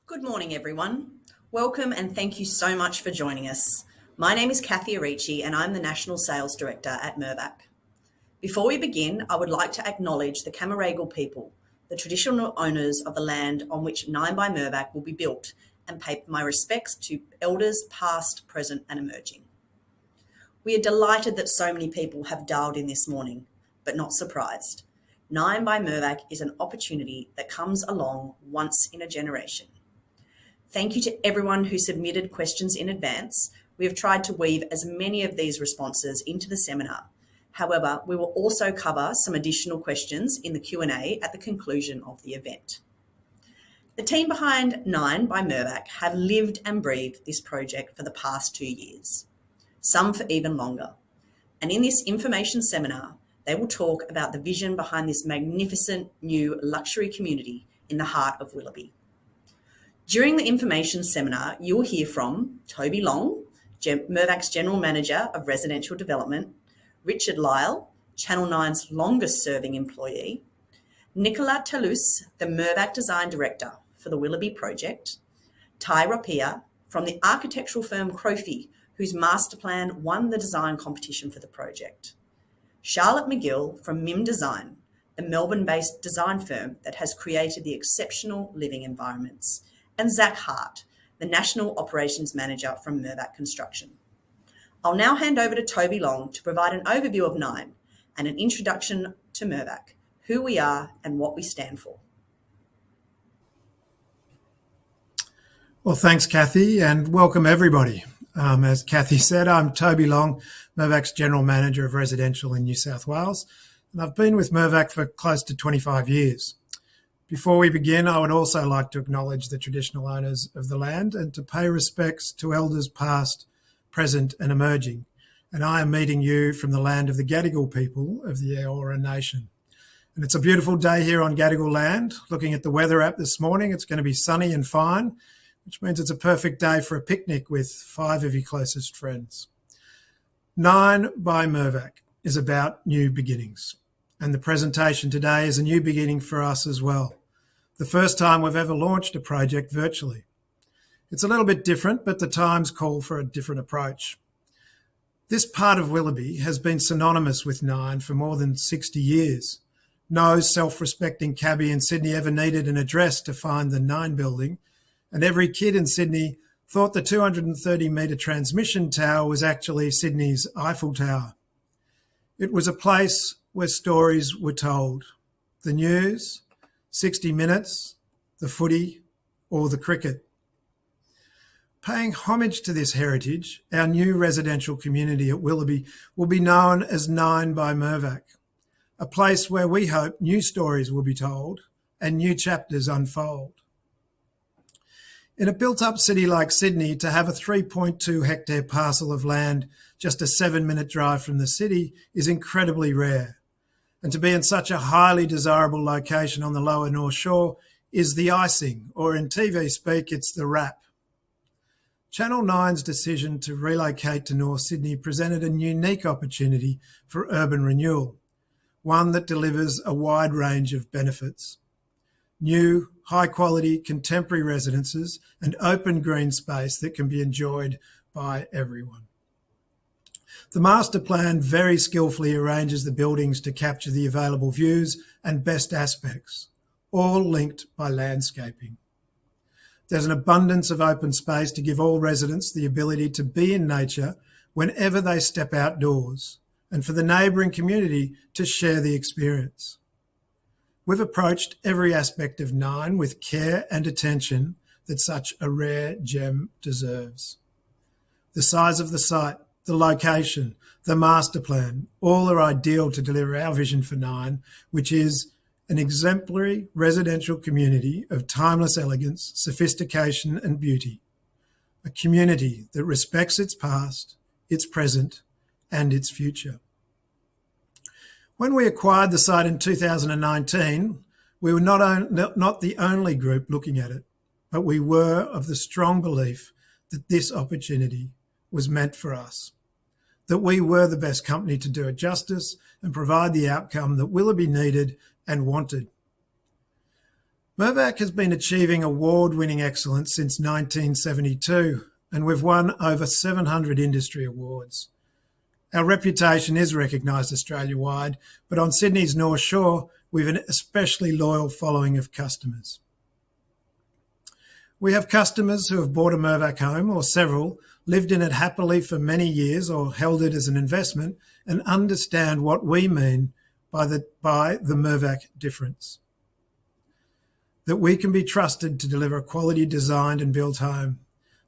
Good morning, everyone. Welcome and thank you so much for joining us. My name is Kathy Arici and I'm the National Sales Director at Mirvac. Before we begin, I would like to acknowledge the Camaragal people, the traditional owners of the land on which 9 by Mirvac will be built, and pay my respects to elders past, present and emerging. We are delighted that so many people have dialed in this morning, but not surprised. 9 by Mirvac is an opportunity that comes along once in a generation. Thank you to everyone who submitted questions in advance. We have tried to weave as many of these responses into the seminar. However, we will also cover some additional questions in the Q&A at the conclusion of the event. The team behind 9 by Mirvac have lived and breathed this project for the past 2 years, some for even longer. And in this information seminar, they will talk about the vision behind this magnificent new luxury community in the heart of Willoughby. During the information seminar, you will hear from Toby Long, Mirvac's General Manager of Residential Development, Richard Lyle, Channel 9's longest serving employee, Nicola Talus, the Mirvac Design Director for the Willoughby project, Ty Rapia from the architectural firm Crofie, whose master plan won the design competition for the project, Charlotte McGill from MIM Design, the Melbourne-based design firm that has created the exceptional living environments, and Zach Hart, the National Operations Manager from Mirvac Construction. I'll now hand over to Toby Long to provide an overview of 9 and an introduction to Mirvac, who we are and what we stand for. Well, thanks, Kathy, and welcome everybody. As Kathy said, I'm Toby Long, Mirvac's General Manager of Residential in New South Wales, and I've been with Mirvac for close to 25 years. Before we begin, I would also like to acknowledge the traditional owners of the land and to pay respects to elders past, present and emerging. And I am meeting you from the land of the Gadigal people of the Eora Nation. And it's a beautiful day here on Gadigal land. Looking at the weather app this morning, it's going to be sunny and fine, which means it's a perfect day for a picnic with 5 of your closest friends. 9 by Mirvac is about new beginnings. And the presentation today is a new beginning for us as well. The first time we've ever launched a project virtually. It's a little bit different, but the times call for a different approach. This part of Willoughby has been synonymous with 9 for more than 60 years. No self-respecting cabbie in Sydney ever needed an address to find the 9 building, and every kid in Sydney thought the 230-metre transmission tower was actually Sydney's Eiffel Tower. It was a place where stories were told. The news, 60 Minutes, the footy, or the cricket. Paying homage to this heritage, our new residential community at Willoughby will be known as 9 by Mirvac, a place where we hope new stories will be told and new chapters unfold. In a built-up city like Sydney, to have a 3.2 hectare parcel of land just a 7-minute drive from the city is incredibly rare. And to be in such a highly desirable location on the lower North Shore is the icing, or in TV speak, it's the wrap. Channel 9's decision to relocate to North Sydney presented a unique opportunity for urban renewal, one that delivers a wide range of benefits. New, high-quality, contemporary residences and open green space that can be enjoyed by everyone. The master plan very skillfully arranges the buildings to capture the available views and best aspects, all linked by landscaping. There's an abundance of open space to give all residents the ability to be in nature whenever they step outdoors, and for the neighbouring community to share the experience. We've approached every aspect of 9 with care and attention that such a rare gem deserves. The size of the site, the location, the master plan, all are ideal to deliver our vision for 9, which is an exemplary residential community of timeless elegance, sophistication and beauty. A community that respects its past, its present and its future. When we acquired the site in 2019, we were not the only group looking at it, but we were of the strong belief that this opportunity was meant for us, that we were the best company to do it justice and provide the outcome that Willoughby needed and wanted. Mirvac has been achieving award-winning excellence since 1972, and we've won over 700 industry awards. Our reputation is recognised Australia-wide, but on Sydney's North Shore, we've an especially loyal following of customers. We have customers who have bought a Mirvac home, or several, lived in it happily for many years or held it as an investment, and understand what we mean by the Mirvac difference. That we can be trusted to deliver a quality designed and built home,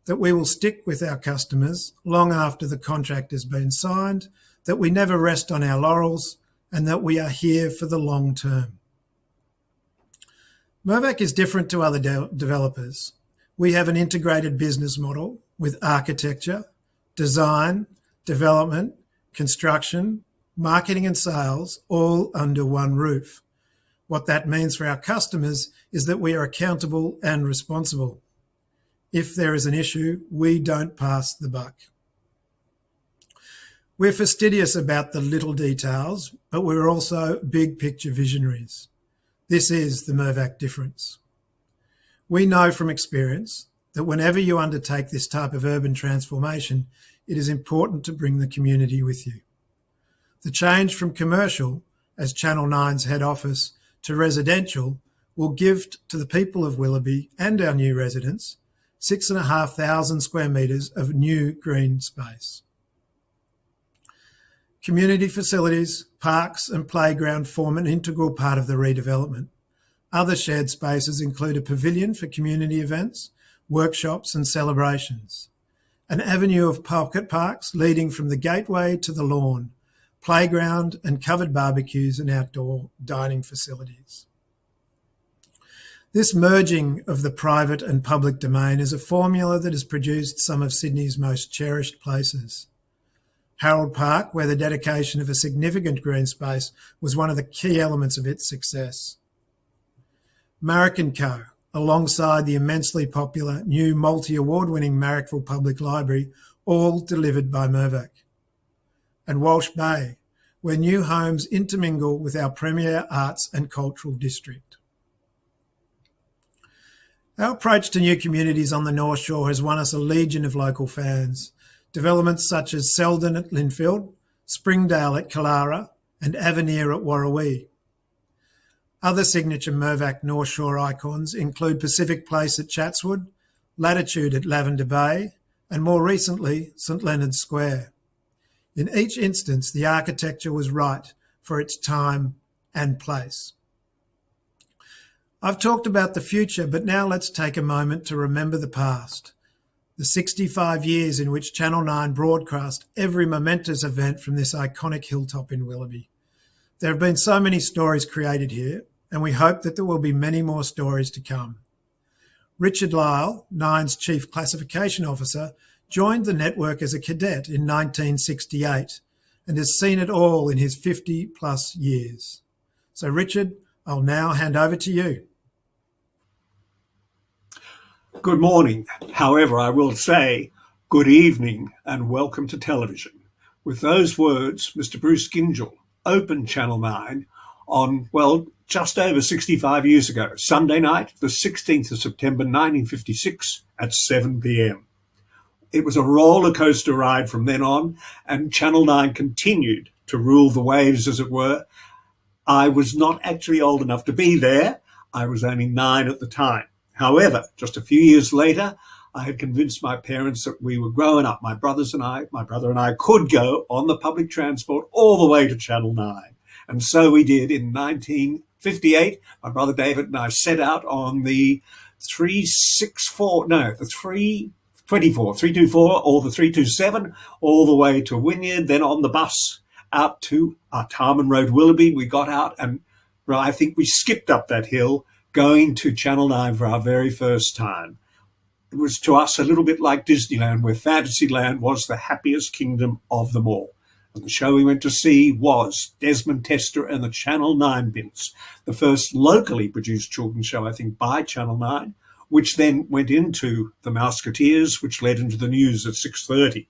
that we will stick with our customers long after the contract has been signed, that we never rest on our laurels, and that we are here for the long term. Mirvac is different to other developers. We have an integrated business model with architecture, design, development, construction, marketing and sales all under one roof. What that means for our customers is that we are accountable and responsible. If there is an issue, we don't pass the buck. We're fastidious about the little details, but we're also big picture visionaries. This is the Mirvac difference. We know from experience that whenever you undertake this type of urban transformation, it is important to bring the community with you. The change from commercial, as Channel 9's head office, to residential will give to the people of Willoughby and our new residents 6,500 square metres of new green space. Community facilities, parks and playground form an integral part of the redevelopment. Other shared spaces include a pavilion for community events, workshops and celebrations, an avenue of pocket parks leading from the gateway to the lawn, playground and covered barbecues and outdoor dining facilities. This merging of the private and public domain is a formula that has produced some of Sydney's most cherished places. Harold Park, where the dedication of a significant green space was one of the key elements of its success. Marrick & Co, alongside the immensely popular new multi-award-winning Marrickville Public Library, all delivered by Mirvac. And Walsh Bay, where new homes intermingle with our premier arts and cultural district. Our approach to new communities on the North Shore has won us a legion of local fans. Developments such as Selden at Linfield, Springdale at Killara, and Avenir at Warrawee. Other signature Mirvac North Shore icons include Pacific Place at Chatswood, Latitude at Lavender Bay, and more recently, St Leonard's Square. In each instance, the architecture was right for its time and place. I've talked about the future, but now let's take a moment to remember the past. The 65 years in which Channel 9 broadcast every momentous event from this iconic hilltop in Willoughby. There have been so many stories created here, and we hope that there will be many more stories to come. Richard Lyle, Nine's Chief Classification Officer, joined the network as a cadet in 1968 and has seen it all in his 50-plus years. So, Richard, I'll now hand over to you. Good morning. However, I will say good evening and welcome to television. With those words, Mr. Bruce Gingell opened Channel 9 on, well, just over 65 years ago, Sunday night, the 16th of September 1956 at 7 p.m. It was a roller coaster ride from then on, and Channel 9 continued to rule the waves, as it were. I was not actually old enough to be there. I was only 9 at the time. However, just a few years later, I had convinced my parents that we were growing up. My brother and I could go on the public transport all the way to Channel 9. And so we did in 1958. My brother David and I set out on the 324 or the 327 all the way to Wynyard, then on the bus out to Tarman Road, Willoughby. We got out and I think we skipped up that hill going to Channel 9 for our very first time. It was to us a little bit like Disneyland, where Fantasyland was the happiest kingdom of them all. And the show we went to see was Desmond Tester and the Channel 9 Bints, the first locally produced children's show, I think, by Channel 9, which then went into The Mouseketeers, which led into the news at 6:30.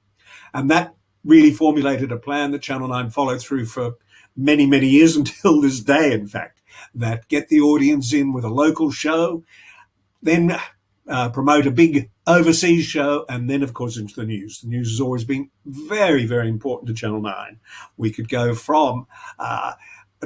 And that really formulated a plan that Channel 9 followed through for many, many years until this day, in fact. that get the audience in with a local show, then promote a big overseas show, and then, of course, into the news. The news has always been very, very important to Channel 9. We could go from a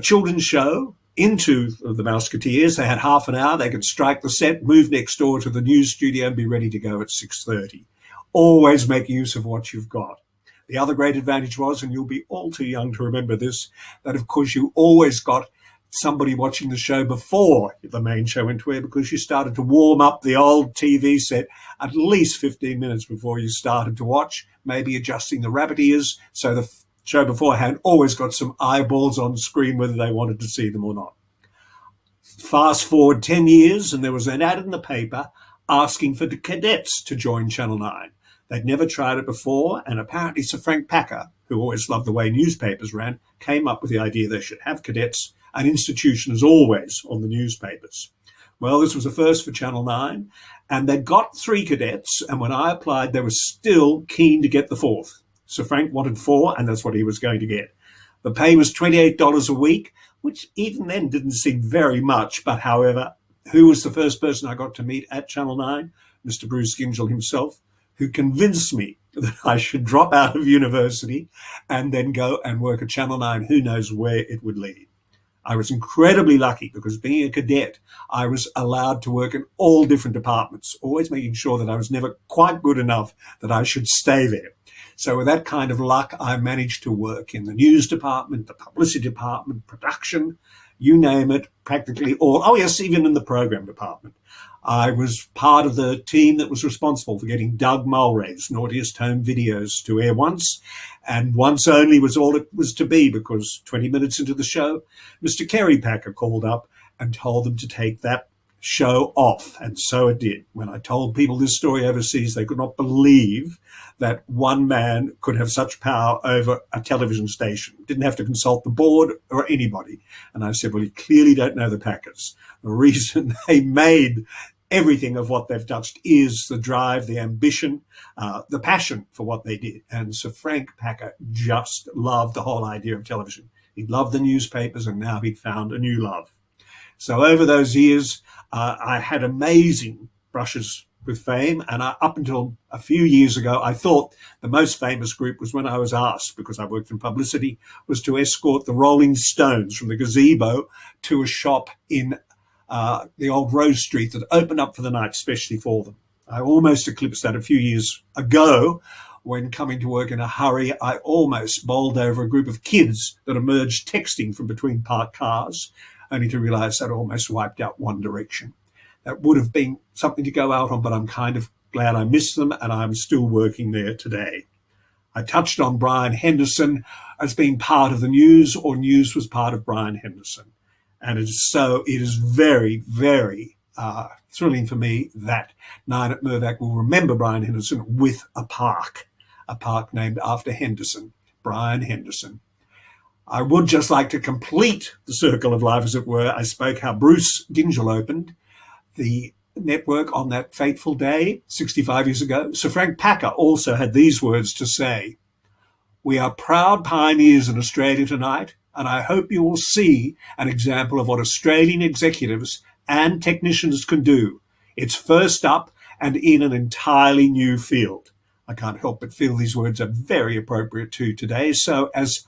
children's show into the Mouseketeers. They had half an hour. They could strike the set, move next door to the news studio, and be ready to go at 6:30. Always make use of what you've got. The other great advantage was, and you'll be all too young to remember this, that, of course, you always got somebody watching the show before the main show went to air, because you started to warm up the old TV set at least 15 minutes before you started to watch, maybe adjusting the rabbit ears so the show beforehand always got some eyeballs on screen whether they wanted to see them or not. Fast forward 10 years and there was an ad in the paper asking for the cadets to join Channel 9. They'd never tried it before, and apparently Sir Frank Packer, who always loved the way newspapers ran, came up with the idea they should have cadets, an institution as always on the newspapers. Well, this was a first for Channel 9, and they'd got 3 cadets, and when I applied, they were still keen to get the 4th. Sir Frank wanted 4, and that's what he was going to get. The pay was $28 a week, which even then didn't seem very much, but however, who was the first person I got to meet at Channel 9? Mr. Bruce Gingell himself, who convinced me that I should drop out of university and then go and work at Channel 9. Who knows where it would lead. I was incredibly lucky because being a cadet, I was allowed to work in all different departments, always making sure that I was never quite good enough that I should stay there. So with that kind of luck, I managed to work in the news department, the publicity department, production, you name it, practically all. Oh yes, even in the program department. I was part of the team that was responsible for getting Doug Mulray's Naughtiest Home Videos to air once, and once only was all it was to be, because 20 minutes into the show, Mr. Kerry Packer called up and told them to take that show off, and so it did. When I told people this story overseas, they could not believe that one man could have such power over a television station. Didn't have to consult the board or anybody. And I said, well, you clearly don't know the Packers. The reason they made everything of what they've touched is the drive, the ambition, the passion for what they did. And Sir Frank Packer just loved the whole idea of television. He loved the newspapers, and now he'd found a new love. So over those years, I had amazing brushes with fame, and up until a few years ago, I thought the most famous group was when I was asked, because I worked in publicity, was to escort the Rolling Stones from the gazebo to a shop in the old Rose Street that opened up for the night, especially for them. I almost eclipsed that a few years ago when, coming to work in a hurry, I almost bowled over a group of kids that emerged texting from between parked cars, only to realise that almost wiped out One Direction. That would have been something to go out on, but I'm kind of glad I missed them, and I'm still working there today. I touched on Brian Henderson as being part of the news, or news was part of Brian Henderson. And it is very, very thrilling for me that 9 at Mirvac will remember Brian Henderson with a park named after Henderson, Brian Henderson. I would just like to complete the circle of life, as it were. I spoke how Bruce Gingell opened the network on that fateful day 65 years ago. Sir Frank Packer also had these words to say: "We are proud pioneers in Australia tonight, and I hope you will see an example of what Australian executives and technicians can do. It's first up and in an entirely new field." I can't help but feel these words are very appropriate to today. So as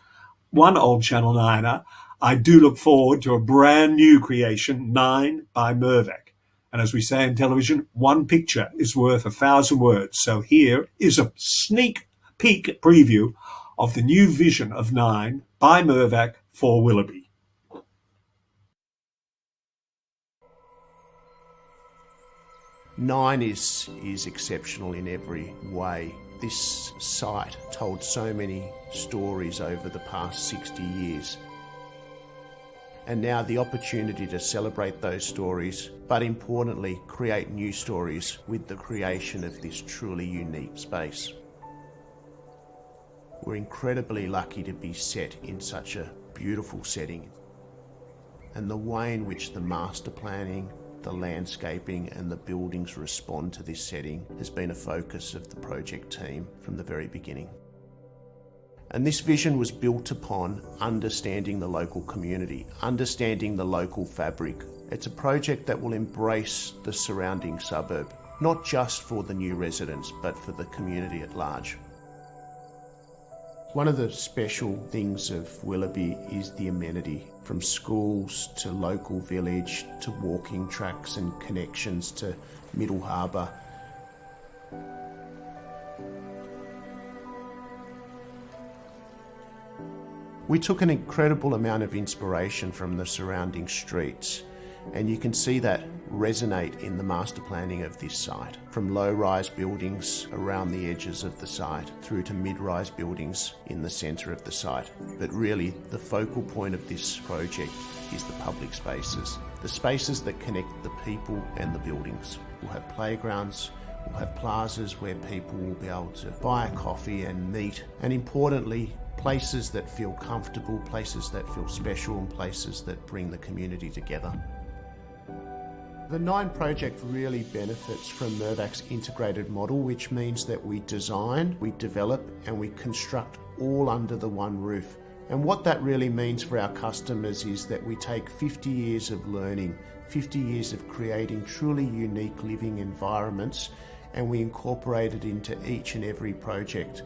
one old Channel 9er, I do look forward to a brand new creation, 9 by Mirvac. And as we say in television, one picture is worth 1,000 words. So here is a sneak peek preview of the new vision of 9 by Mirvac for Willoughby. Nine is exceptional in every way. This site told so many stories over the past 60 years. And now the opportunity to celebrate those stories, but importantly, create new stories with the creation of this truly unique space. We're incredibly lucky to be set in such a beautiful setting. And the way in which the master planning, the landscaping and the buildings respond to this setting has been a focus of the project team from the very beginning. And this vision was built upon understanding the local community, understanding the local fabric. It's a project that will embrace the surrounding suburb, not just for the new residents, but for the community at large. One of the special things of Willoughby is the amenity, from schools to local village to walking tracks and connections to Middle Harbour. We took an incredible amount of inspiration from the surrounding streets, and you can see that resonate in the master planning of this site, from low-rise buildings around the edges of the site through to mid-rise buildings in the centre of the site. But really, the focal point of this project is the public spaces, the spaces that connect the people and the buildings. We'll have playgrounds, we'll have plazas where people will be able to buy a coffee and meet, and importantly, places that feel comfortable, places that feel special, and places that bring the community together. The Nine project really benefits from Mirvac's integrated model, which means that we design, we develop, and we construct all under the one roof. And what that really means for our customers is that we take 50 years of learning, 50 years of creating truly unique living environments, and we incorporate it into each and every project.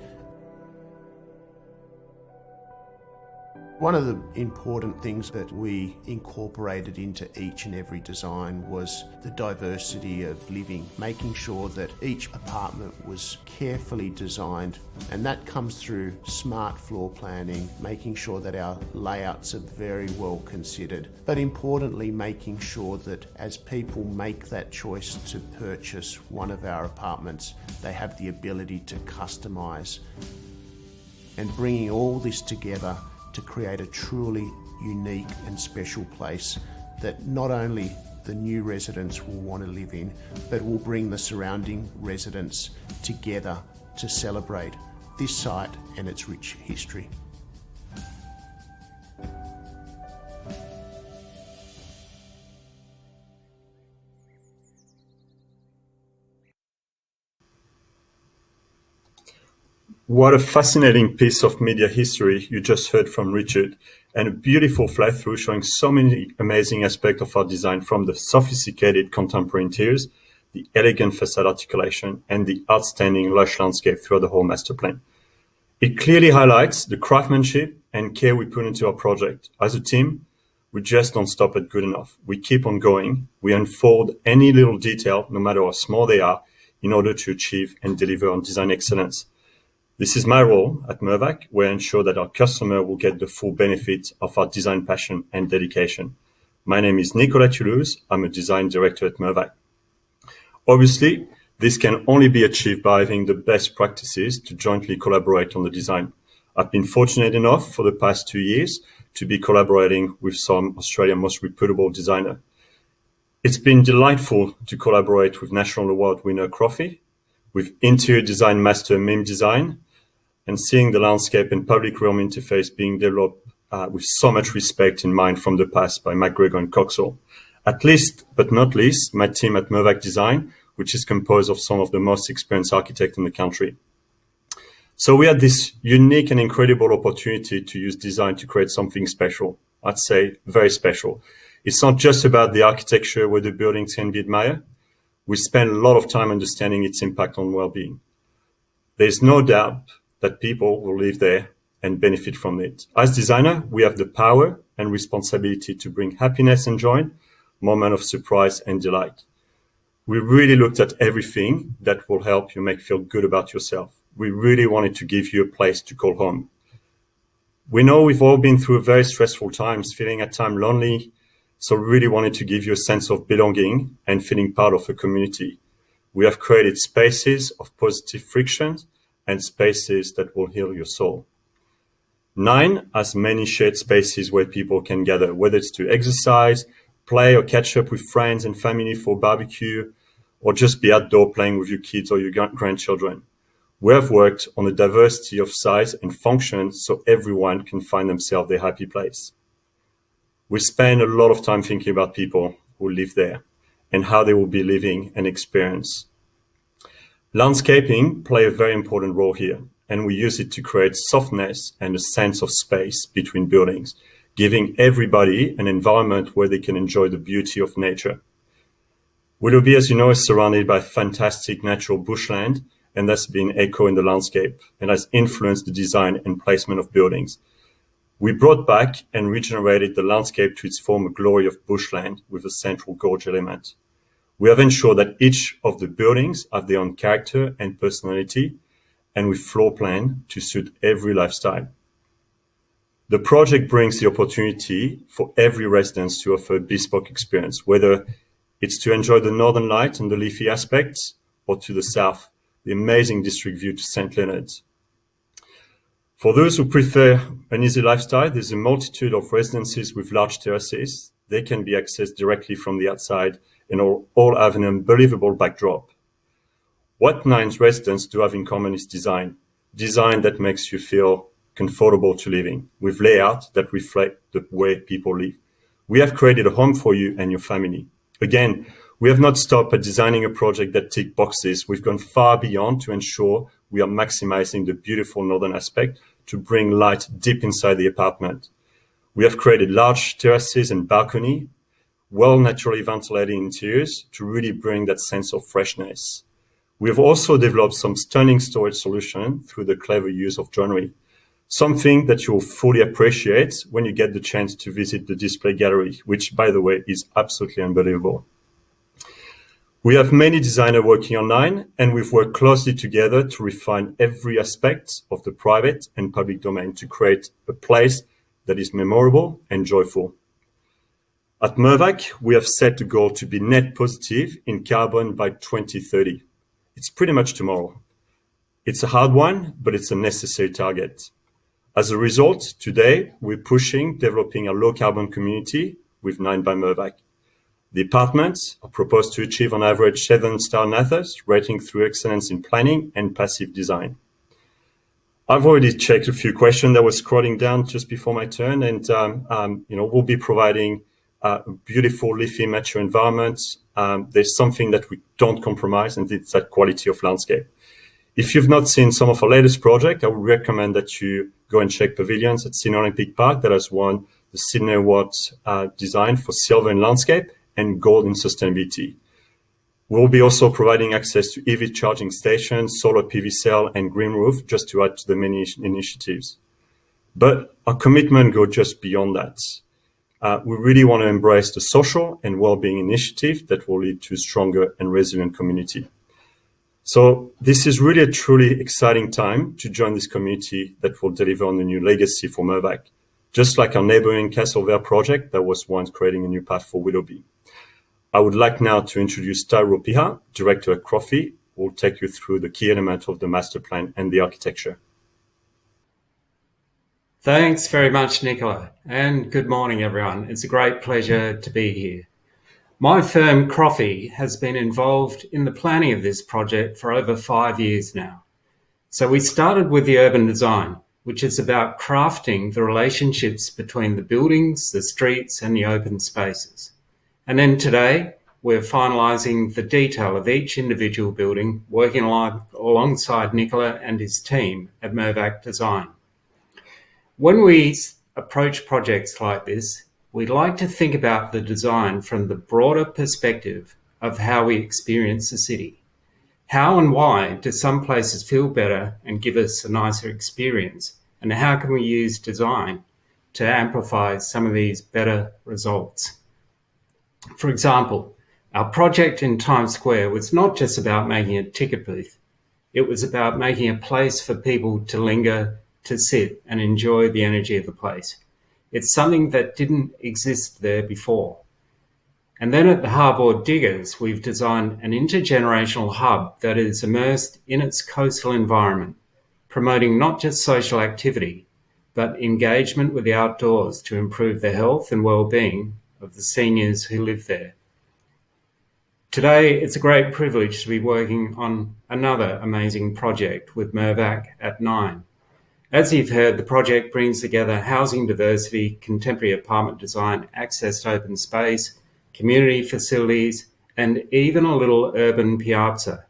One of the important things that we incorporated into each and every design was the diversity of living, making sure that each apartment was carefully designed, and that comes through smart floor planning, making sure that our layouts are very well considered, but importantly making sure that as people make that choice to purchase one of our apartments, they have the ability to customise, and bringing all this together to create a truly unique and special place that not only the new residents will want to live in, but will bring the surrounding residents together to celebrate this site and its rich history. What a fascinating piece of media history you just heard from Richard, and a beautiful fly-through showing so many amazing aspects of our design, from the sophisticated contemporary interiors, the elegant facade articulation, and the outstanding lush landscape throughout the whole master plan. It clearly highlights the craftsmanship and care we put into our project. As a team, we just don't stop at good enough. We keep on going. We unfold any little detail, no matter how small they are, in order to achieve and deliver on design excellence. This is my role at Mirvac, where I ensure that our customer will get the full benefit of our design passion and dedication. My name is Nicolas Toulouse. I'm a design director at Mirvac. Obviously, this can only be achieved by having the best practices to jointly collaborate on the design. I've been fortunate enough for the past 2 years to be collaborating with some Australia's most reputable designer. It's been delightful to collaborate with National Award winner Croffy, with interior design master Mim Design, and seeing the landscape and public realm interface being developed with so much respect in mind from the past by McGregor and Coxall. At least, but not least, my team at Mirvac Design, which is composed of some of the most experienced architects in the country. So we had this unique and incredible opportunity to use design to create something special. I'd say very special. It's not just about the architecture where the buildings can be admired. We spend a lot of time understanding its impact on well-being. There's no doubt that people will live there and benefit from it. As designer, we have the power and responsibility to bring happiness and joy, moment of surprise and delight. We really looked at everything that will help you feel good about yourself. We really wanted to give you a place to call home. We know we've all been through very stressful times, feeling at times lonely, so we really wanted to give you a sense of belonging and feeling part of a community. We have created spaces of positive friction and spaces that will heal your soul. 9 has many shared spaces where people can gather, whether it's to exercise, play or catch up with friends and family for barbecue, or just be outdoor playing with your kids or your grandchildren. We have worked on a diversity of size and functions so everyone can find themselves their happy place. We spend a lot of time thinking about people who live there and how they will be living and experience. Landscaping play a very important role here. and we use it to create softness and a sense of space between buildings, giving everybody an environment where they can enjoy the beauty of nature. Willoughby, as you know, is surrounded by fantastic natural bushland, and that's been echoed in the landscape and has influenced the design and placement of buildings. We brought back and regenerated the landscape to its former glory of bushland with a central gorge element. We have ensured that each of the buildings have their own character and personality, and we floor plan to suit every lifestyle. The project brings the opportunity for every resident to offer a bespoke experience, whether it's to enjoy the northern light and the leafy aspects, or to the south, the amazing district view to St. Leonard's. For those who prefer an easy lifestyle, there's a multitude of residences with large terraces. They can be accessed directly from the outside and all have an unbelievable backdrop. What Nine's residents do have in common is design that makes you feel comfortable to live in, with layout that reflect the way people live. We have created a home for you and your family. Again, we have not stopped at designing a project that ticks boxes. We've gone far beyond to ensure we are maximizing the beautiful northern aspect to bring light deep inside the apartment. We have created large terraces and balcony, well naturally ventilated interiors to really bring that sense of freshness. We have also developed some stunning storage solution through the clever use of joinery, something that you'll fully appreciate when you get the chance to visit the display gallery, which, by the way, is absolutely unbelievable. We have many designers working on Nine, and we've worked closely together to refine every aspect of the private and public domain to create a place that is memorable and joyful. At Mirvac, we have set the goal to be net positive in carbon by 2030. It's pretty much tomorrow. It's a hard one, but it's a necessary target. As a result, today, we're developing a low-carbon community with 9 by Mirvac. The apartments are proposed to achieve on average 7-star NATHAS rating through excellence in planning and passive design. I've already checked a few questions that was scrolling down just before my turn, and we'll be providing beautiful, leafy, mature environments. There's something that we don't compromise, and it's that quality of landscape. If you've not seen some of our latest projects, I would recommend that you go and check pavilions at Sydney Olympic Park that has won the Sydney Awards design for silver in landscape and gold in sustainability. We'll be also providing access to EV charging stations, solar PV cell, and green roof, just to add to the many initiatives. But our commitment goes just beyond that. We really want to embrace the social and well-being initiative that will lead to a stronger and resilient community. So this is really a truly exciting time to join this community that will deliver on the new legacy for Mirvac, just like our neighboring Castle Vale project that was once creating a new path for Willoughby. I would like now to introduce Tyro Piha, Director at Crofi, who will take you through the key elements of the master plan and the architecture. Thanks very much, Nicola, and good morning, everyone. It's a great pleasure to be here. My firm, Crofi, has been involved in the planning of this project for over 5 years now. So we started with the urban design, which is about crafting the relationships between the buildings, the streets, and the open spaces. And then today, we're finalising the detail of each individual building, working alongside Nicola and his team at Mirvac Design. When we approach projects like this, we'd like to think about the design from the broader perspective of how we experience the city. How and why do some places feel better and give us a nicer experience? And how can we use design to amplify some of these better results? For example, our project in Times Square was not just about making a ticket booth. It was about making a place for people to linger, to sit and enjoy the energy of the place. It's something that didn't exist there before. And then at the Harbord Diggers, we've designed an intergenerational hub that is immersed in its coastal environment, promoting not just social activity, but engagement with the outdoors to improve the health and well-being of the seniors who live there. Today, it's a great privilege to be working on another amazing project with Mirvac at 9. As you've heard, the project brings together housing diversity, contemporary apartment design, access to open space, community facilities, and even a little urban piazza.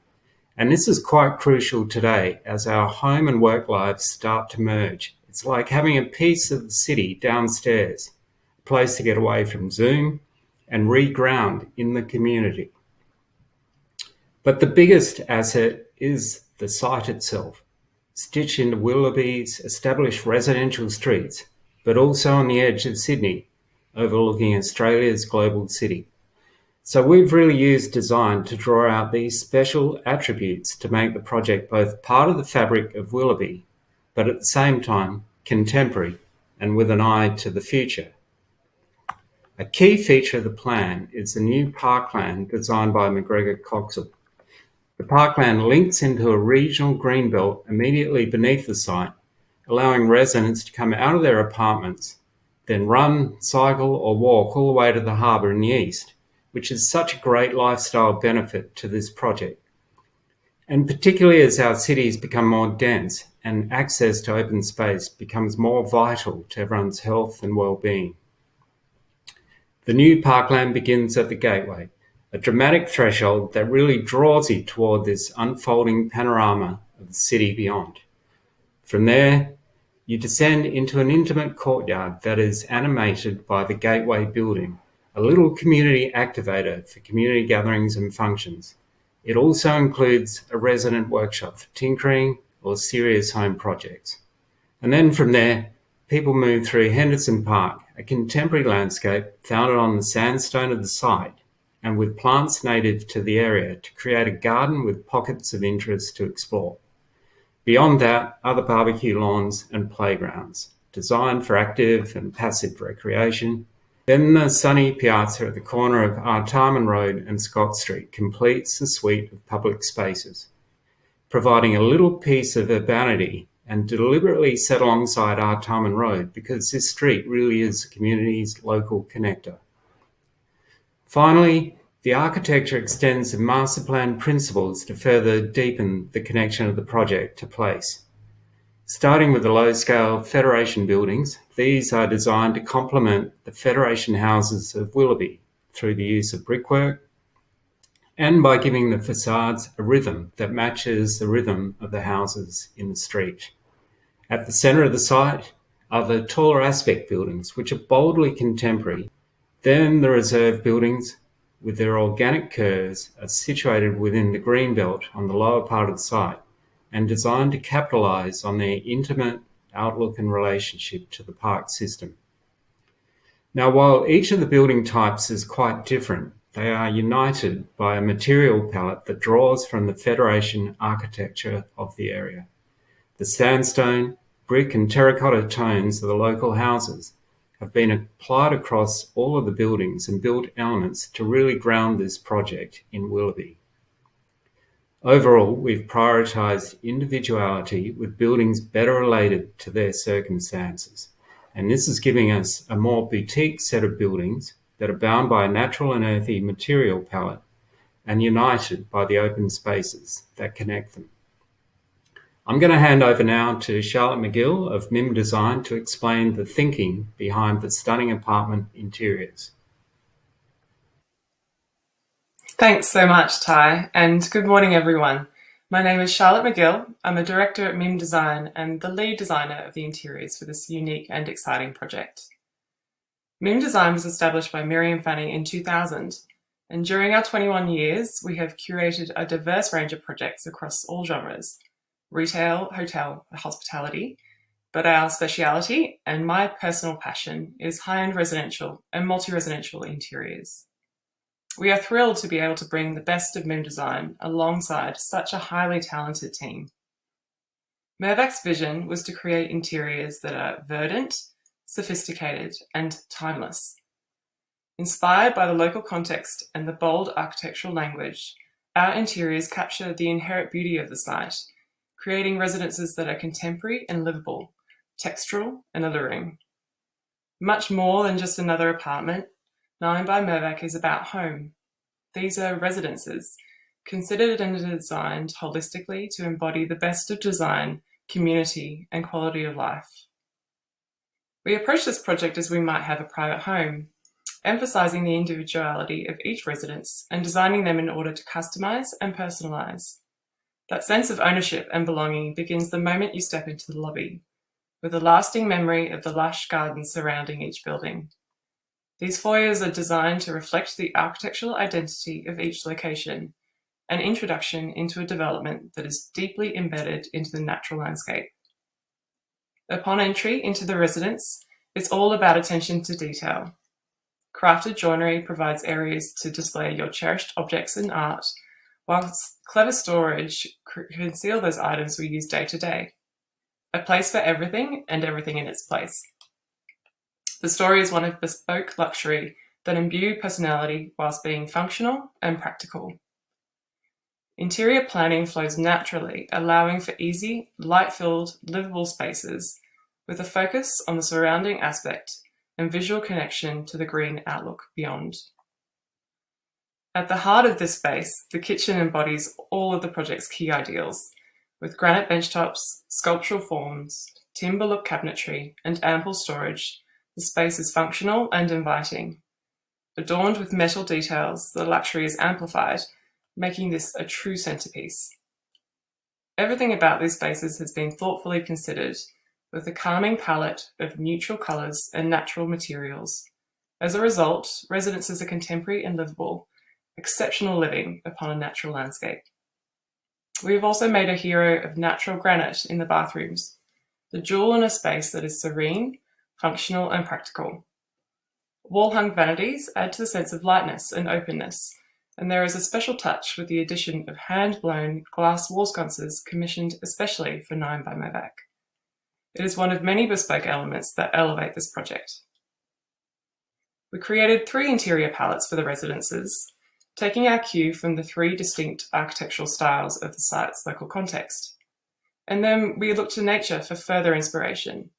And this is quite crucial today as our home and work lives start to merge. It's like having a piece of the city downstairs, a place to get away from Zoom and reground in the community. But the biggest asset is the site itself, stitched into Willoughby's established residential streets, but also on the edge of Sydney, overlooking Australia's global city. So we've really used design to draw out these special attributes to make the project both part of the fabric of Willoughby, but at the same time contemporary and with an eye to the future. A key feature of the plan is the new parkland designed by McGregor Coxall. The parkland links into a regional greenbelt immediately beneath the site, allowing residents to come out of their apartments, then run, cycle or walk all the way to the harbour in the east, which is such a great lifestyle benefit to this project. And particularly as our cities become more dense and access to open space becomes more vital to everyone's health and well-being. The new parkland begins at the gateway, a dramatic threshold that really draws you toward this unfolding panorama of the city beyond. From there, you descend into an intimate courtyard that is animated by the gateway building, a little community activator for community gatherings and functions. It also includes a resident workshop for tinkering or serious home projects. And then from there, people move through Henderson Park, a contemporary landscape founded on the sandstone of the site and with plants native to the area to create a garden with pockets of interest to explore. Beyond that are the barbecue lawns and playgrounds, designed for active and passive recreation. Then the sunny piazza at the corner of Artarmon Road and Scott Street completes the suite of public spaces, providing a little piece of urbanity and deliberately set alongside Artarmon Road because this street really is the community's local connector. Finally, the architecture extends the master plan principles to further deepen the connection of the project to place. Starting with the low-scale Federation buildings, these are designed to complement the Federation houses of Willoughby through the use of brickwork and by giving the facades a rhythm that matches the rhythm of the houses in the street. At the centre of the site are the taller aspect buildings, which are boldly contemporary. Then the reserve buildings, with their organic curves, are situated within the green belt on the lower part of the site and designed to capitalise on their intimate outlook and relationship to the park system. Now, while each of the building types is quite different, they are united by a material palette that draws from the Federation architecture of the area. The sandstone, brick and terracotta tones of the local houses have been applied across all of the buildings and built elements to really ground this project in Willoughby. Overall, we've prioritised individuality with buildings better related to their circumstances, and this is giving us a more boutique set of buildings that are bound by a natural and earthy material palette and united by the open spaces that connect them. I'm going to hand over now to Charlotte McGill of MIM Design to explain the thinking behind the stunning apartment interiors. Thanks so much, Ty, and good morning, everyone. My name is Charlotte McGill. I'm a director at MIM Design and the lead designer of the interiors for this unique and exciting project. MIM Design was established by Miriam Fanning in 2000, and during our 21 years, we have curated a diverse range of projects across all genres: retail, hotel, hospitality, but our speciality and my personal passion is high-end residential and multi-residential interiors. We are thrilled to be able to bring the best of MIM Design alongside such a highly talented team. Mirvac's vision was to create interiors that are verdant, sophisticated, and timeless. Inspired by the local context and the bold architectural language, our interiors capture the inherent beauty of the site, creating residences that are contemporary and livable, textural and alluring. Much more than just another apartment, 9 by Mirvac is about home. These are residences, considered and designed holistically to embody the best of design, community, and quality of life. We approach this project as we might have a private home, emphasising the individuality of each residence and designing them in order to customise and personalise. That sense of ownership and belonging begins the moment you step into the lobby, with a lasting memory of the lush gardens surrounding each building. These foyers are designed to reflect the architectural identity of each location, an introduction into a development that is deeply embedded into the natural landscape. Upon entry into the residence, it's all about attention to detail. Crafted joinery provides areas to display your cherished objects and art, whilst clever storage conceal those items we use day to day. A place for everything and everything in its place. The story is one of bespoke luxury that imbue personality whilst being functional and practical. Interior planning flows naturally, allowing for easy, light-filled, livable spaces with a focus on the surrounding aspect and visual connection to the green outlook beyond. At the heart of this space, the kitchen embodies all of the project's key ideals, with granite benchtops, sculptural forms, timber look cabinetry, and ample storage. The space is functional and inviting. Adorned with metal details, the luxury is amplified, making this a true centerpiece. Everything about these spaces has been thoughtfully considered, with a calming palette of neutral colours and natural materials. As a result, residences are contemporary and livable, exceptional living upon a natural landscape. We have also made a hero of natural granite in the bathrooms, the jewel in a space that is serene, functional and practical. Wall-hung vanities add to the sense of lightness and openness, and there is a special touch with the addition of hand-blown glass wall sconces commissioned especially for 9 by Mirvac. It is one of many bespoke elements that elevate this project. We created 3 interior palettes for the residences, taking our cue from the 3 distinct architectural styles of the site's local context. And then we looked to nature for further inspiration,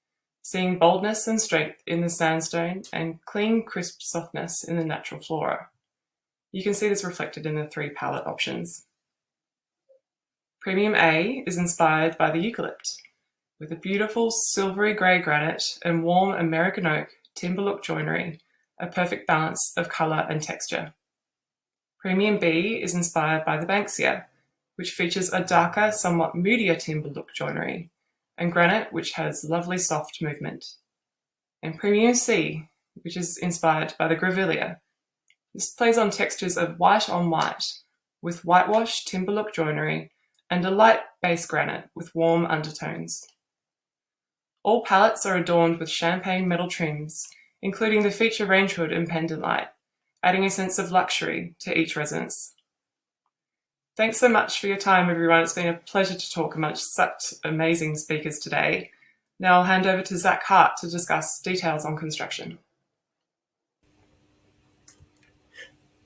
seeing boldness and strength in the sandstone and clean, crisp softness in the natural flora. You can see this reflected in the 3 palette options. Premium A is inspired by the eucalypt, with a beautiful silvery grey granite and warm American oak timber look joinery, a perfect balance of colour and texture. Premium B is inspired by the Banksia, which features a darker, somewhat moodier timber look joinery, and granite, which has lovely soft movement. And Premium C, which is inspired by the Grevillea. This plays on textures of white on white, with whitewash timber look joinery and a light base granite with warm undertones. All palettes are adorned with champagne metal trims, including the feature range hood and pendant light, adding a sense of luxury to each residence. Thanks so much for your time, everyone. It's been a pleasure to talk amongst such amazing speakers today. Now I'll hand over to Zach Hart to discuss details on construction.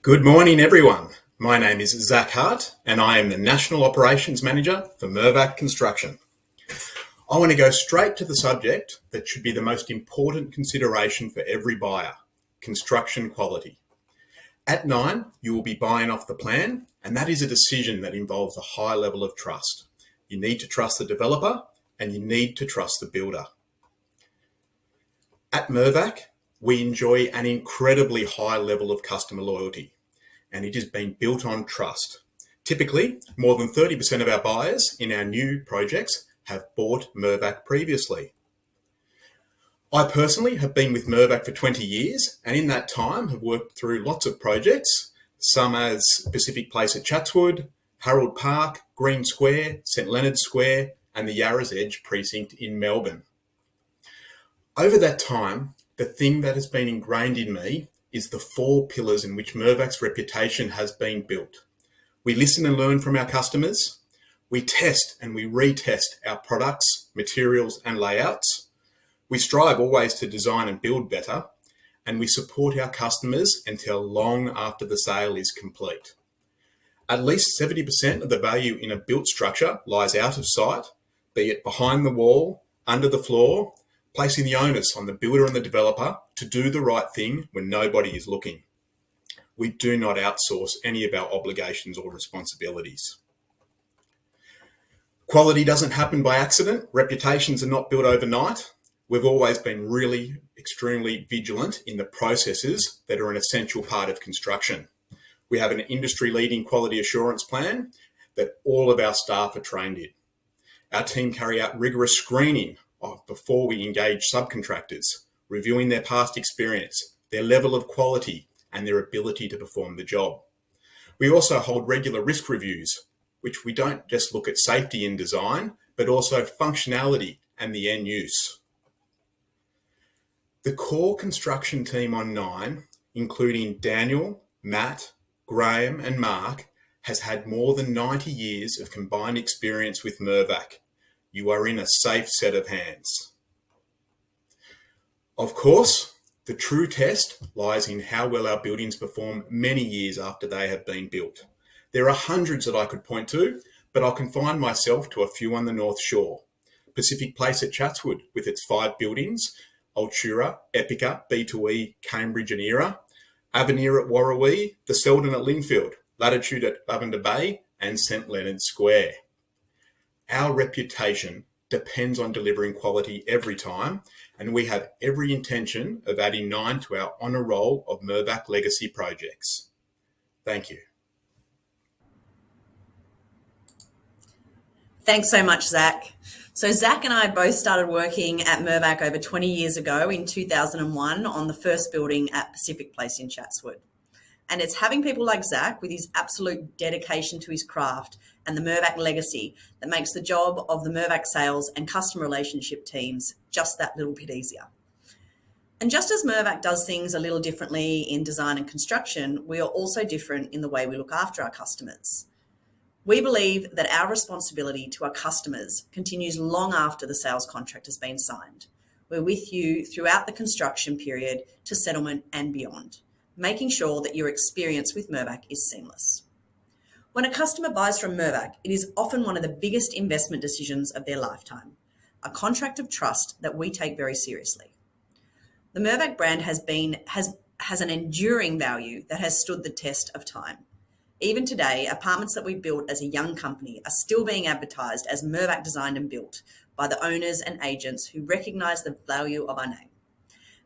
Good morning, everyone. My name is Zach Hart, and I am the National Operations Manager for Mirvac Construction. I want to go straight to the subject that should be the most important consideration for every buyer: construction quality. At Nine, you will be buying off the plan, and that is a decision that involves a high level of trust. You need to trust the developer, and you need to trust the builder. At Mirvac, we enjoy an incredibly high level of customer loyalty, and it has been built on trust. Typically, more than 30% of our buyers in our new projects have bought Mirvac previously. I personally have been with Mirvac for 20 years, and in that time have worked through lots of projects, some as Pacific Place at Chatswood, Harold Park, Green Square, St Leonard's Square, and the Yarra's Edge precinct in Melbourne. Over that time, the thing that has been ingrained in me is the 4 pillars in which Mirvac's reputation has been built. We listen and learn from our customers. We test and we retest our products, materials, and layouts. We strive always to design and build better, and we support our customers until long after the sale is complete. At least 70% of the value in a built structure lies out of sight, be it behind the wall, under the floor, placing the onus on the builder and the developer to do the right thing when nobody is looking. We do not outsource any of our obligations or responsibilities. Quality doesn't happen by accident. Reputations are not built overnight. We've always been really extremely vigilant in the processes that are an essential part of construction. We have an industry-leading quality assurance plan that all of our staff are trained in. Our team carry out rigorous screening before we engage subcontractors, reviewing their past experience, their level of quality, and their ability to perform the job. We also hold regular risk reviews, which we don't just look at safety in design, but also functionality and the end use. The core construction team on 9, including Daniel, Matt, Graham, and Mark, has had more than 90 years of combined experience with Mirvac. You are in a safe set of hands. Of course, the true test lies in how well our buildings perform many years after they have been built. There are hundreds that I could point to, but I'll confine myself to a few on the North Shore. Pacific Place at Chatswood, with its 5 buildings, Altura, Epica, B2E, Cambridge and Era, Avenir at Warrawee, the Selden at Lingfield, Latitude at Lavender Bay, and St Leonard Square. Our reputation depends on delivering quality every time, and we have every intention of adding 9 to our honour roll of Mirvac legacy projects. Thank you. Thanks so much, Zach. So Zach and I both started working at Mirvac over 20 years ago in 2001 on the first building at Pacific Place in Chatswood. And it's having people like Zach with his absolute dedication to his craft and the Mirvac legacy that makes the job of the Mirvac sales and customer relationship teams just that little bit easier. And just as Mirvac does things a little differently in design and construction, we are also different in the way we look after our customers. We believe that our responsibility to our customers continues long after the sales contract has been signed. We're with you throughout the construction period to settlement and beyond, making sure that your experience with Mirvac is seamless. When a customer buys from Mirvac, it is often one of the biggest investment decisions of their lifetime, a contract of trust that we take very seriously. The Mirvac brand has an enduring value that has stood the test of time. Even today, apartments that we built as a young company are still being advertised as Mirvac designed and built by the owners and agents who recognise the value of our name.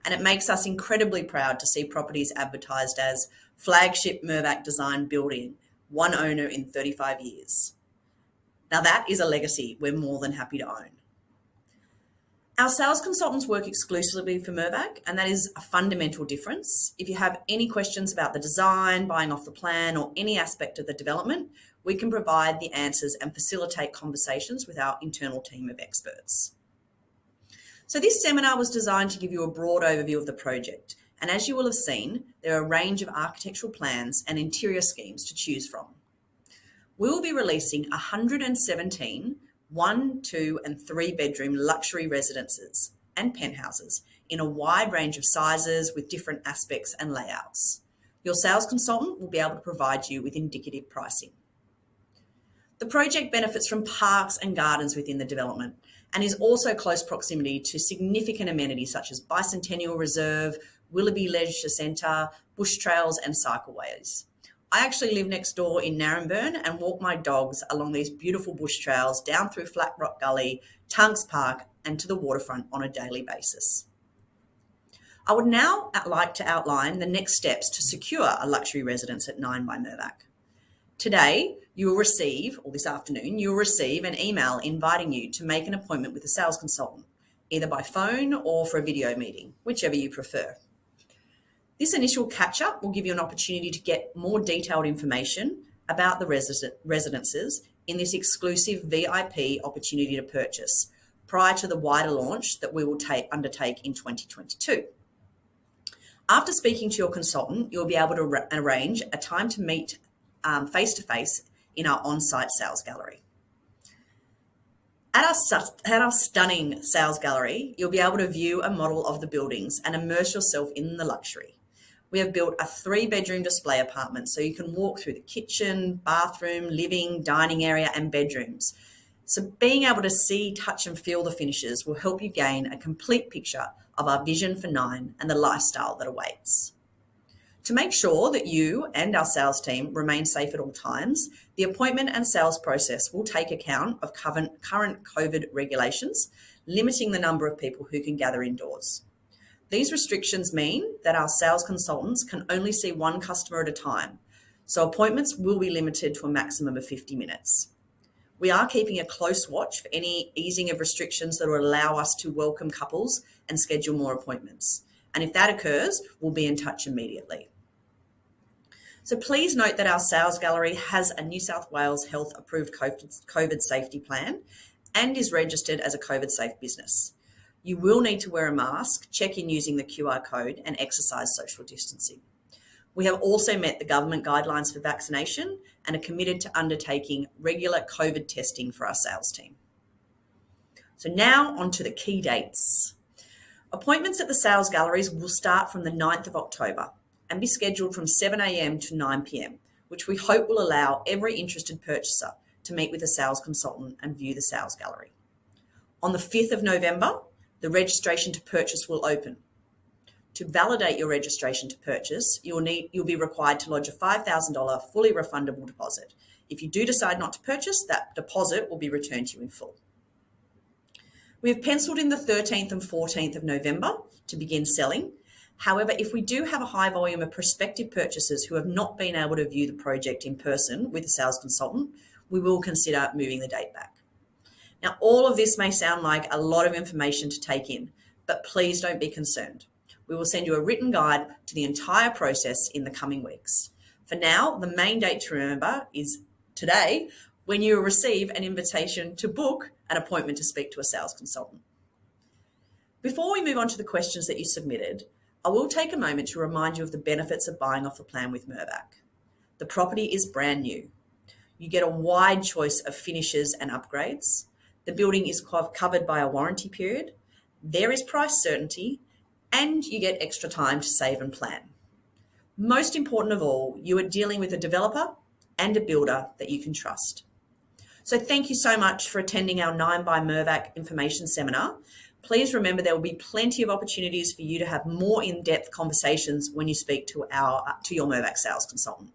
And it makes us incredibly proud to see properties advertised as flagship Mirvac design building, one owner in 35 years. Now that is a legacy we're more than happy to own. Our sales consultants work exclusively for Mirvac, and that is a fundamental difference. If you have any questions about the design, buying off the plan, or any aspect of the development, we can provide the answers and facilitate conversations with our internal team of experts. So this seminar was designed to give you a broad overview of the project, and as you will have seen, there are a range of architectural plans and interior schemes to choose from. We will be releasing 117 1, 2, and 3 bedroom luxury residences and penthouses in a wide range of sizes with different aspects and layouts. Your sales consultant will be able to provide you with indicative pricing. The project benefits from parks and gardens within the development and is also close proximity to significant amenities such as Bicentennial Reserve, Willoughby Leisure Centre, bush trails and cycleways. I actually live next door in Naremburn and walk my dogs along these beautiful bush trails down through Flat Rock Gully, Tunks Park and to the waterfront on a daily basis. I would now like to outline the next steps to secure a luxury residence at 9 by Mirvac. Today, this afternoon, you will receive an email inviting you to make an appointment with a sales consultant, either by phone or for a video meeting, whichever you prefer. This initial catch-up will give you an opportunity to get more detailed information about the residences in this exclusive VIP opportunity to purchase prior to the wider launch that we will undertake in 2022. After speaking to your consultant, you'll be able to arrange a time to meet face-to-face in our on-site sales gallery. At our stunning sales gallery, you'll be able to view a model of the buildings and immerse yourself in the luxury. We have built a 3-bedroom display apartment so you can walk through the kitchen, bathroom, living, dining area and bedrooms. So being able to see, touch and feel the finishes will help you gain a complete picture of our vision for 9 and the lifestyle that awaits. To make sure that you and our sales team remain safe at all times, the appointment and sales process will take account of current COVID regulations, limiting the number of people who can gather indoors. These restrictions mean that our sales consultants can only see one customer at a time. so appointments will be limited to a maximum of 50 minutes. We are keeping a close watch for any easing of restrictions that will allow us to welcome couples and schedule more appointments. And if that occurs, we'll be in touch immediately. So please note that our sales gallery has a New South Wales Health approved COVID safety plan and is registered as a COVID safe business. You will need to wear a mask, check in using the QR code, and exercise social distancing. We have also met the government guidelines for vaccination and are committed to undertaking regular COVID testing for our sales team. So now on to the key dates. Appointments at the sales galleries will start from the 9th of October and be scheduled from 7 a.m. to 9 p.m, which we hope will allow every interested purchaser to meet with a sales consultant and view the sales gallery. On the 5th of November, the registration to purchase will open. To validate your registration to purchase, you'll be required to lodge a $5,000 fully refundable deposit. If you do decide not to purchase, that deposit will be returned to you in full. We have penciled in the 13th and 14th of November to begin selling. However, if we do have a high volume of prospective purchasers who have not been able to view the project in person with a sales consultant, we will consider moving the date back. Now, all of this may sound like a lot of information to take in, but please don't be concerned. We will send you a written guide to the entire process in the coming weeks. For now, the main date to remember is today, when you will receive an invitation to book an appointment to speak to a sales consultant. Before we move on to the questions that you submitted, I will take a moment to remind you of the benefits of buying off the plan with Mirvac. The property is brand new. You get a wide choice of finishes and upgrades. The building is covered by a warranty period. There is price certainty, and you get extra time to save and plan. Most important of all, you are dealing with a developer and a builder that you can trust. So thank you so much for attending our 9 by Mirvac information seminar. Please remember there will be plenty of opportunities for you to have more in-depth conversations when you speak to your Mirvac sales consultant.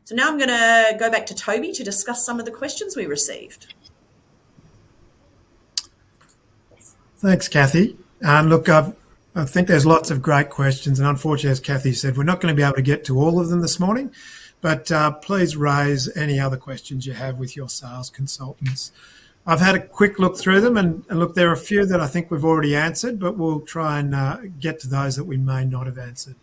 So now I'm going to go back to Toby to discuss some of the questions we received. Thanks, Kathy. Look, I think there's lots of great questions, and unfortunately, as Kathy said, we're not going to be able to get to all of them this morning, but please raise any other questions you have with your sales consultants. I've had a quick look through them, and look, there are a few that I think we've already answered, but we'll try and get to those that we may not have answered.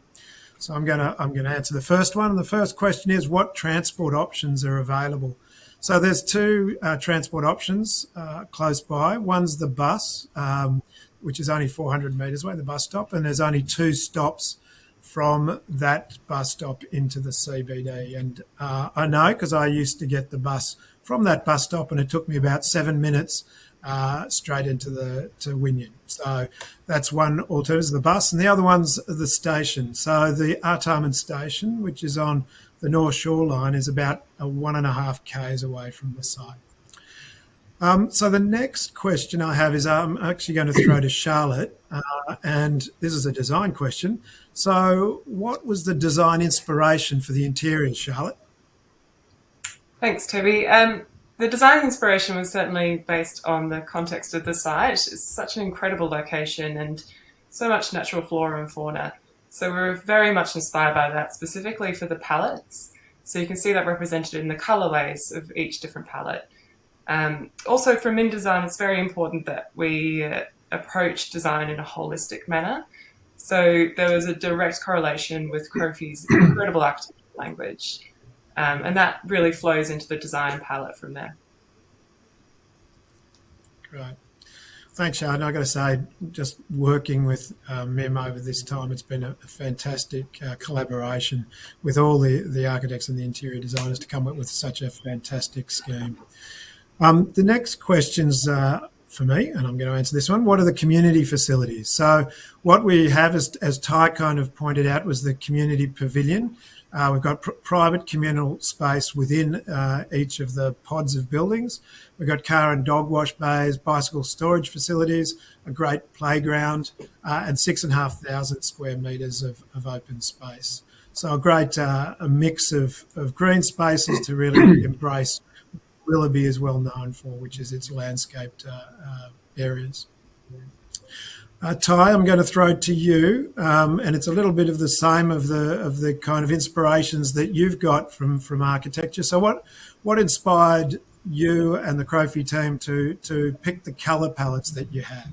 So I'm going to answer the first one, and the first question is, what transport options are available? So there's two transport options close by. One's the bus, which is only 400 metres away, the bus stop, and there's only 2 stops from that bus stop into the CBD. And I know because I used to get the bus from that bus stop, and it took me about 7 minutes straight into to Wynyard. So that's one alternative, the bus, and the other one's the station. So the Artarmon station, which is on the North Shore line, is about 1.5 k's away from the site. So the next question I have is I'm actually going to throw to Charlotte, and this is a design question. So what was the design inspiration for the interior, Charlotte? Thanks, Toby. The design inspiration was certainly based on the context of the site. It's such an incredible location and so much natural flora and fauna. So we were very much inspired by that, specifically for the palettes. So you can see that represented in the colorways of each different palette. Also from InDesign, it's very important that we approach design in a holistic manner. So there was a direct correlation with Kofi's incredible architectural language. And that really flows into the design palette from there. Great. Thanks, Sharon. I've got to say, just working with Mim over this time, it's been a fantastic collaboration with all the architects and the interior designers to come up with such a fantastic scheme. The next question's for me, and I'm going to answer this one. What are the community facilities? So what we have, as Ty kind of pointed out, was the community pavilion. We've got private communal space within each of the pods of buildings. We've got car and dog wash bays, bicycle storage facilities, a great playground, and 6,500 square metres of open space. So a great a mix of green spaces to really embrace Willoughby is well known for, which is its landscaped areas. Ty, I'm going to throw it to you, and it's a little bit of the same of the kind of inspirations that you've got from architecture. So, what inspired you and the Crofi team to pick the colour palettes that you have?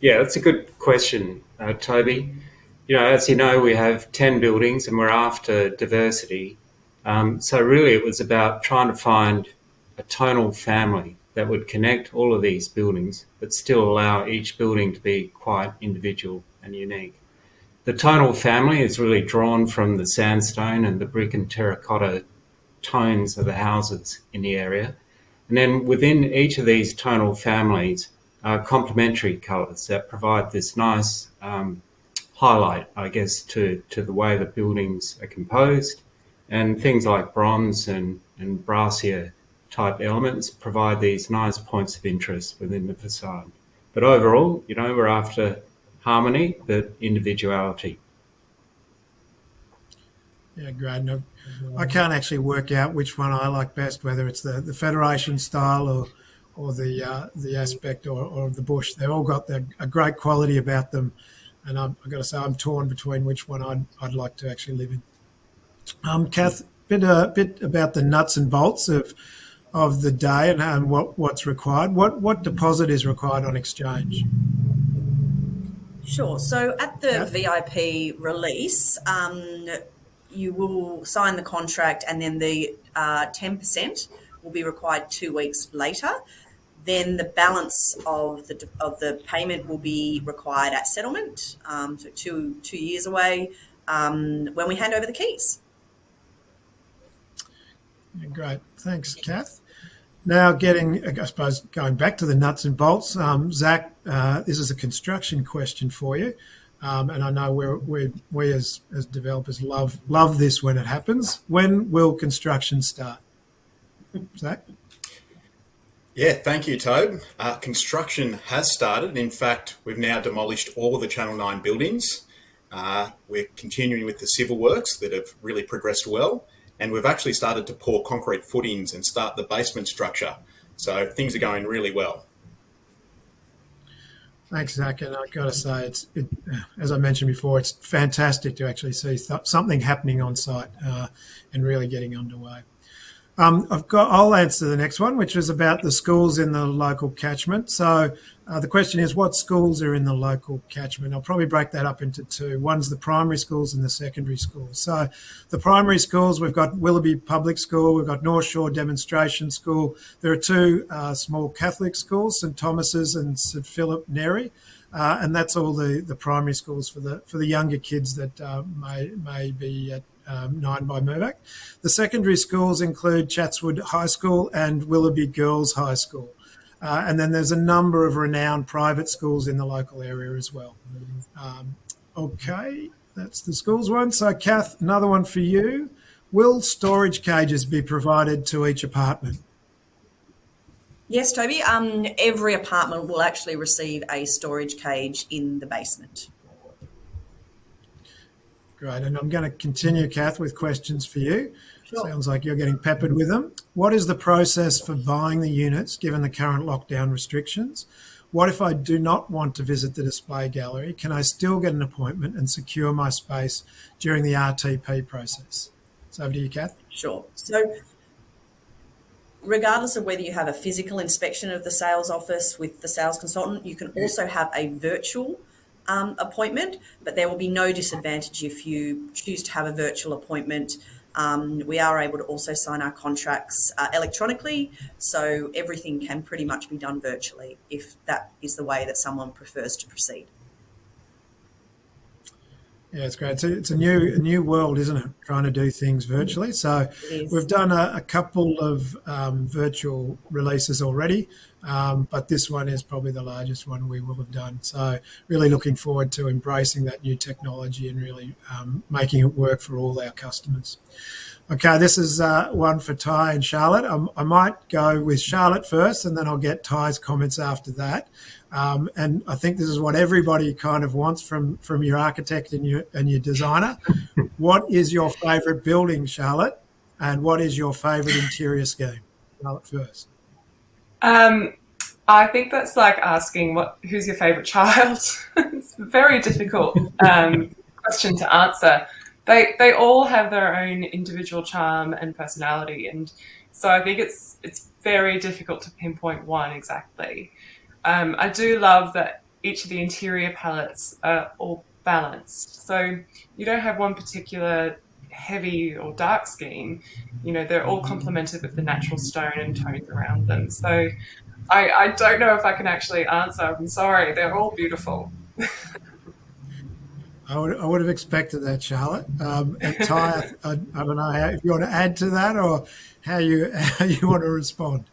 Yeah, that's a good question, Toby. As you know, we have 10 buildings and we're after diversity. So really it was about trying to find a tonal family that would connect all of these buildings, but still allow each building to be quite individual and unique. The tonal family is really drawn from the sandstone and the brick and terracotta tones of the houses in the area. And then within each of these tonal families are complementary colours that provide this nice highlight, I guess, to the way the buildings are composed. And things like bronze and brassier type elements provide these nice points of interest within the facade. But overall, we're after harmony, but individuality. Yeah, great. No, I can't actually work out which one I like best, whether it's the Federation style or the aspect or the bush. They've all got a great quality about them, and I've got to say I'm torn between which one I'd like to actually live in. Kath, a bit about the nuts and bolts of the day and what's required. What deposit is required on exchange? Sure. So at the VIP release, you will sign the contract, and then the 10% will be required 2 weeks later. Then the balance of the payment will be required at settlement, so two years away, when we hand over the keys. Yeah, great. Thanks, Kath. Now I suppose, going back to the nuts and bolts, Zach, this is a construction question for you. And I know we as developers love this when it happens. When will construction start? Zach? Yeah, thank you, Tobe. Construction has started. In fact, we've now demolished all of the Channel 9 buildings. We're continuing with the civil works that have really progressed well. And we've actually started to pour concrete footings and start the basement structure. So things are going really well. Thanks, Zach. And I've got to say, as I mentioned before, it's fantastic to actually see something happening on site and really getting underway. I'll answer the next one, which is about the schools in the local catchment. So the question is, what schools are in the local catchment? I'll probably break that up into two. One's the primary schools and the secondary schools. So the primary schools, we've got Willoughby Public School, we've got North Shore Demonstration School. There are two small Catholic schools, St Thomas's and St Philip Neri. And that's all the primary schools for the younger kids that may be at 9 by Mirvac. The secondary schools include Chatswood High School and Willoughby Girls High School. And then there's a number of renowned private schools in the local area as well. Okay, that's the schools one. So, Kath, another one for you. Will storage cages be provided to each apartment? Yes, Toby. Every apartment will actually receive a storage cage in the basement. Great. And I'm going to continue, Kath, with questions for you. Sure. Sounds like you're getting peppered with them. What is the process for buying the units given the current lockdown restrictions? What if I do not want to visit the display gallery? Can I still get an appointment and secure my space during the RTP process? So over to you, Kath. Sure. So regardless of whether you have a physical inspection of the sales office with the sales consultant, you can also have a virtual appointment, but there will be no disadvantage if you choose to have a virtual appointment. We are able to also sign our contracts electronically, so everything can pretty much be done virtually if that is the way that someone prefers to proceed. Yeah, it's great. It's a new world, isn't it? Trying to do things virtually. So we've done a couple of virtual releases already, but this one is probably the largest one we will have done. So really looking forward to embracing that new technology and really making it work for all our customers. Okay, this is one for Ty and Charlotte. I might go with Charlotte first, and then I'll get Ty's comments after that. And I think this is what everybody kind of wants from your architect and your designer. What is your favourite building, Charlotte? And what is your favourite interior scheme? Charlotte first. I think that's like asking who's your favourite child. It's a very difficult question to answer. They all have their own individual charm and personality, and so I think it's very difficult to pinpoint one exactly. I do love that each of the interior palettes are all balanced, so you don't have one particular heavy or dark scheme. You know, they're all complemented with the natural stone and tones around them. So I don't know if I can actually answer. I'm sorry, they're all beautiful. I would have expected that, Charlotte. And Ty, I don't know if you want to add to that or how you want to respond.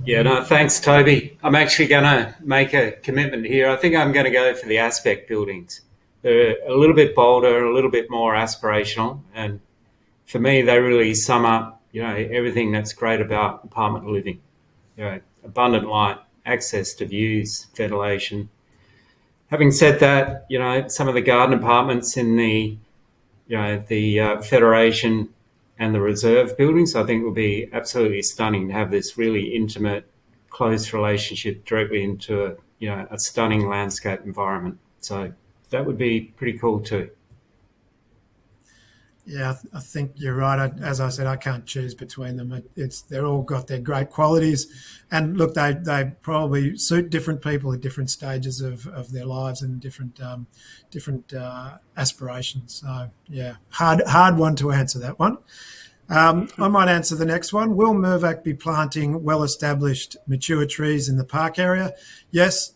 Yeah, no, thanks, Toby. I'm actually going to make a commitment here. I think I'm going to go for the aspect buildings. They're a little bit bolder, a little bit more aspirational, and for me, they really sum up, everything that's great about apartment living. Abundant light, access to views, ventilation. Having said that, some of the garden apartments in the Federation and the Reserve buildings, I think will be absolutely stunning to have this really intimate, close relationship directly into a stunning landscape environment. So that would be pretty cool too. Yeah, I think you're right. As I said, I can't choose between them. They're all got their great qualities, and look, they probably suit different people at different stages of their lives and different aspirations. So yeah, hard one to answer that one. I might answer the next one. Will Mirvac be planting well-established mature trees in the park area? Yes,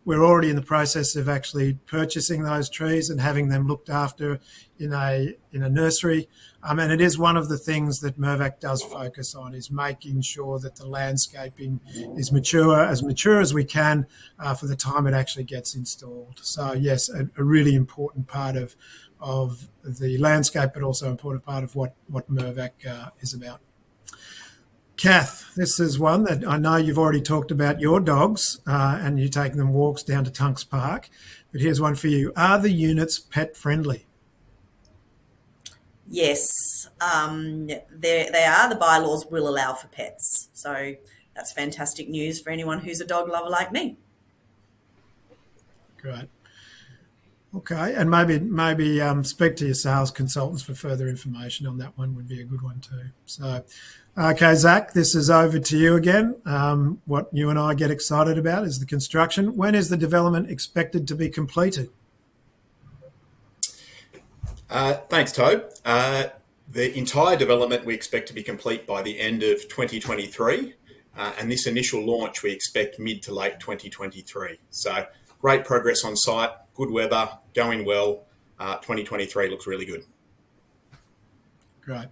we're already in the process of actually purchasing those trees and having them looked after in a nursery. And it is one of the things that Mirvac does focus on, is making sure that the landscaping is as mature as we can for the time it actually gets installed. So yes, a really important part of the landscape, but also an important part of what Mirvac is about. Kath, this is one that I know you've already talked about your dogs and you taking them walks down to Tunks Park, but here's one for you. Are the units pet friendly? Yes, they are. The bylaws will allow for pets. So that's fantastic news for anyone who's a dog lover like me. Great. Okay, and maybe speak to your sales consultants for further information on that one would be a good one too. So, okay, Zach, this is over to you again. What you and I get excited about is the construction. When is the development expected to be completed? Thanks, Tobe. The entire development we expect to be complete by the end of 2023, and this initial launch we expect mid to late 2023. So great progress on site, good weather, going well. 2023 looks really good. Great.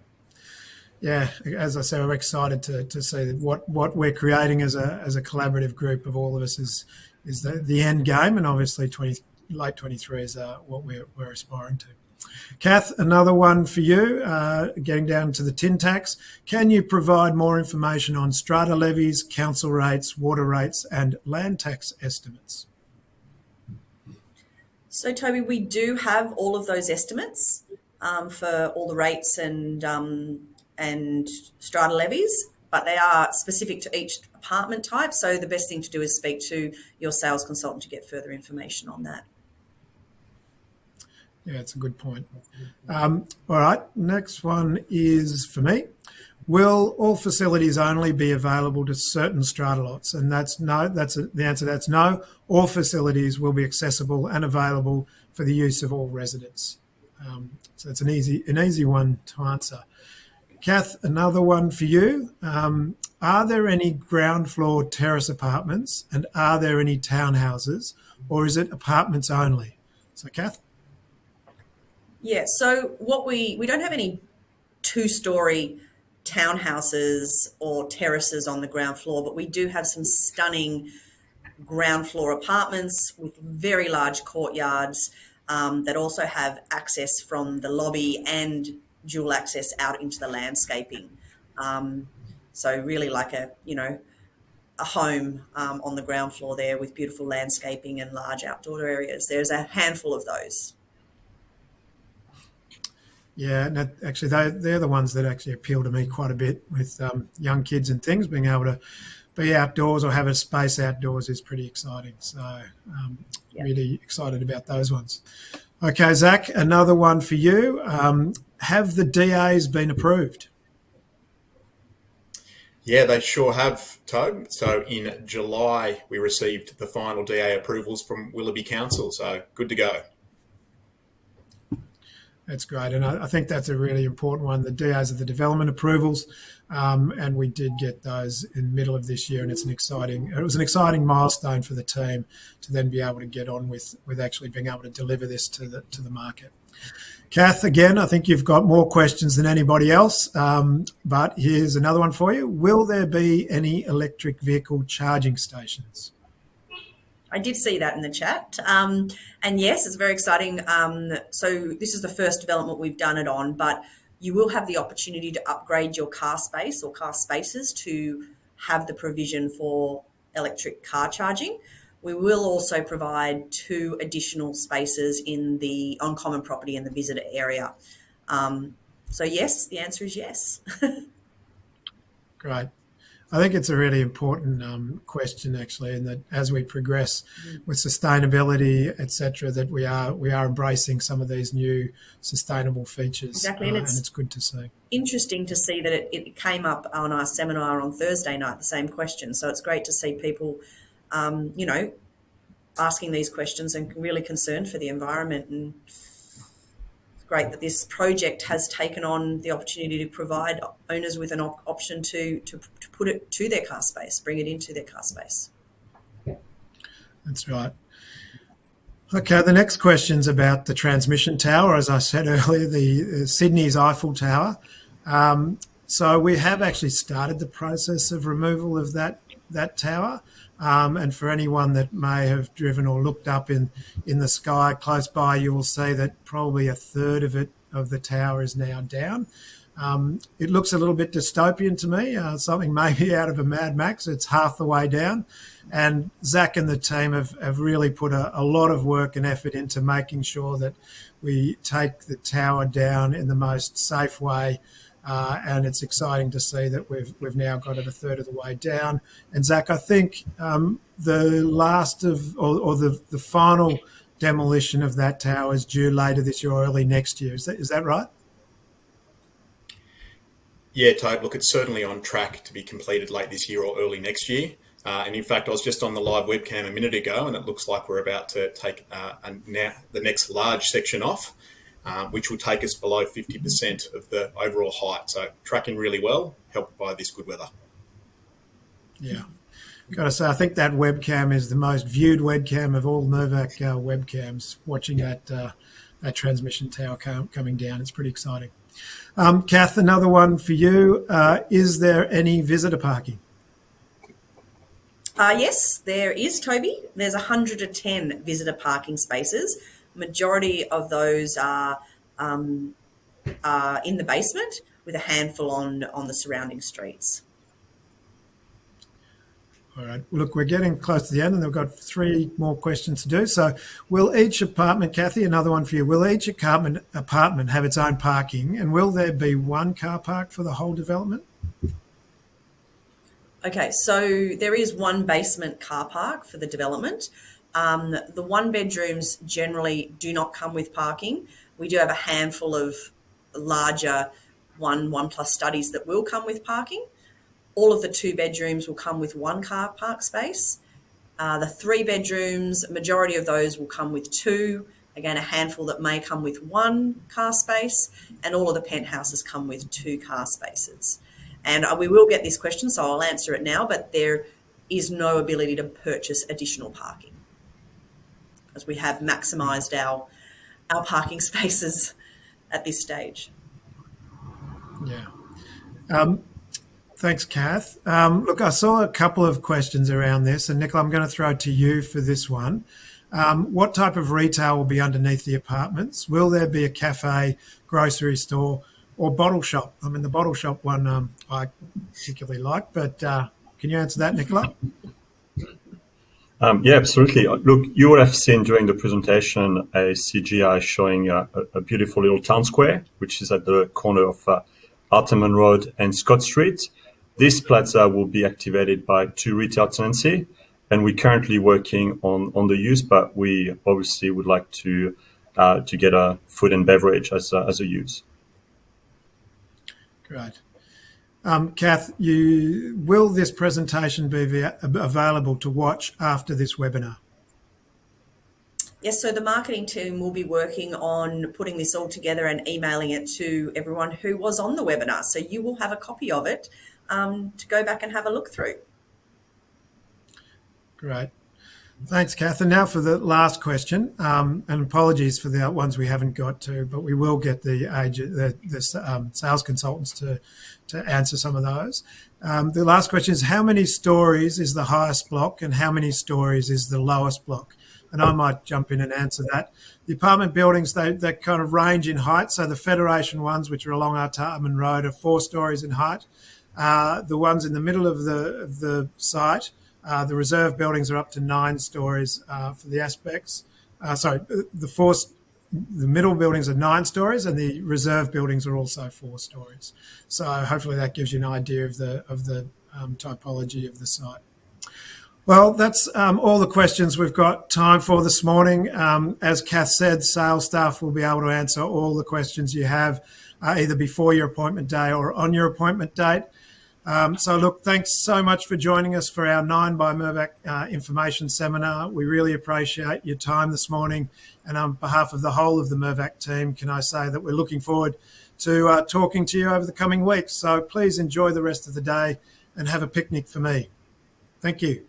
Yeah, as I say, we're excited to see that what we're creating as a collaborative group of all of us is the end game, and obviously late 23 is what we're aspiring to. Kath, another one for you, getting down to the tin tax. Can you provide more information on strata levies, council rates, water rates, and land tax estimates? So, Toby, we do have all of those estimates for all the rates and strata levies, but they are specific to each apartment type. So the best thing to do is speak to your sales consultant to get further information on that. Yeah, it's a good point. All right, next one is for me. Will all facilities only be available to certain strata lots? And the answer. That's no. All facilities will be accessible and available for the use of all residents. So it's an easy one to answer. Kath, another one for you. Are there any ground floor terrace apartments, and are there any townhouses, or is it apartments only? So, Kath? Yeah, so we don't have any two-storey townhouses or terraces on the ground floor, but we do have some stunning ground floor apartments with very large courtyards that also have access from the lobby and dual access out into the landscaping. So really like a home on the ground floor there with beautiful landscaping and large outdoor areas. There's a handful of those. Yeah, and actually they're the ones that actually appeal to me quite a bit with young kids and things, being able to be outdoors or have a space outdoors is pretty exciting. So really excited about those ones. Okay, Zach, another one for you. Have the DAs been approved? Yeah, they sure have, Tobe. So in July, we received the final DA approvals from Willoughby Council. So good to go. That's great. And I think that's a really important one. The DAs are the development approvals. And we did get those in the middle of this year. And it was an exciting milestone for the team to then be able to get on with actually being able to deliver this to the market. Kath, again, I think you've got more questions than anybody else, but here's another one for you. Will there be any electric vehicle charging stations? I did see that in the chat. And yes, it's very exciting. So this is the first development we've done it on, but you will have the opportunity to upgrade your car space or car spaces to have the provision for electric car charging. We will also provide 2 additional spaces in the on-common property in the visitor area. So yes, the answer is yes. Great. I think it's a really important question, actually, and that as we progress with sustainability, etc., that we are embracing some of these new sustainable features. Exactly, and it's good to see. Interesting to see that it came up on our seminar on Thursday night, the same question. So it's great to see people, asking these questions and really concerned for the environment. And it's great that this project has taken on the opportunity to provide owners with an option to put it to their car space, bring it into their car space. That's right. Okay, the next question's about the transmission tower. As I said earlier, the Sydney's Eiffel Tower. So we have actually started the process of removal of that tower. And for anyone that may have driven or looked up in the sky close by, you will see that probably a third of the tower is now down. It looks a little bit dystopian to me, something maybe out of a Mad Max. It's half the way down. And Zach and the team have really put a lot of work and effort into making sure that we take the tower down in the most safe way. And it's exciting to see that we've now got it a third of the way down. And Zach, I think the last of or the final demolition of that tower is due later this year or early next year. Is that right? Yeah, Tobe, look, it's certainly on track to be completed late this year or early next year. And in fact, I was just on the live webcam a minute ago, and it looks like we're about to take now the next large section off, which will take us below 50% of the overall height. So tracking really well, helped by this good weather. Yeah. Got to say, I think that webcam is the most viewed webcam of all Mirvac webcams, watching that transmission tower coming down. It's pretty exciting. Kath, another one for you. Is there any visitor parking? Yes, there is, Toby. There's 110 visitor parking spaces. Majority of those are in the basement, with a handful on the surrounding streets. All right. Look, we're getting close to the end, and we've got 3 more questions to do. So will each apartment, Kathy, another one for you, will each apartment have its own parking, and will there be one car park for the whole development? Okay, so there is one basement car park for the development. The 1 bedrooms generally do not come with parking. We do have a handful of larger 1+ studies that will come with parking. All of the 2 bedrooms will come with 1 car park space. The 3 bedrooms, majority of those will come with 2. Again, a handful that may come with 1 car space, and all of the penthouses come with 2 car spaces. And we will get this question, so I'll answer it now, but there is no ability to purchase additional parking, as we have maximised our parking spaces at this stage. Yeah. Thanks, Kath. Look, I saw a couple of questions around this, and Nicola, I'm going to throw it to you for this one. What type of retail will be underneath the apartments? Will there be a cafe, grocery store, or bottle shop? I mean, the bottle shop one I particularly like, but can you answer that, Nicola? Yeah, absolutely. Look, you would have seen during the presentation a CGI showing a beautiful little town square, which is at the corner of Arterman Road and Scott Street. This plaza will be activated by 2 retail tenancy, and we're currently working on the use, but we obviously would like to get a food and beverage as a use. Great. Kath, will this presentation be available to watch after this webinar? Yes, so the marketing team will be working on putting this all together and emailing it to everyone who was on the webinar. So you will have a copy of it to go back and have a look through. Great. Thanks, Kath. And now for the last question, and apologies for the ones we haven't got to, but we will get the sales consultants to answer some of those. The last question is, how many stories is the highest block and how many stories is the lowest block? And I might jump in and answer that. The apartment buildings, they kind of range in height. So the Federation ones, which are along Artarmon Road, are 4 stories in height. The ones in the middle of the site, the reserve buildings are up to 9 stories for the aspects. The middle buildings are 9 stories, and the reserve buildings are also 4 stories. So hopefully that gives you an idea of the typology of the site. Well, that's all the questions we've got time for this morning. As Kath said, sales staff will be able to answer all the questions you have either before your appointment day or on your appointment date. So look, thanks so much for joining us for our 9 by Mirvac information seminar. We really appreciate your time this morning. And on behalf of the whole of the Mirvac team, can I say that we're looking forward to talking to you over the coming weeks. So please enjoy the rest of the day and have a picnic for me. Thank you.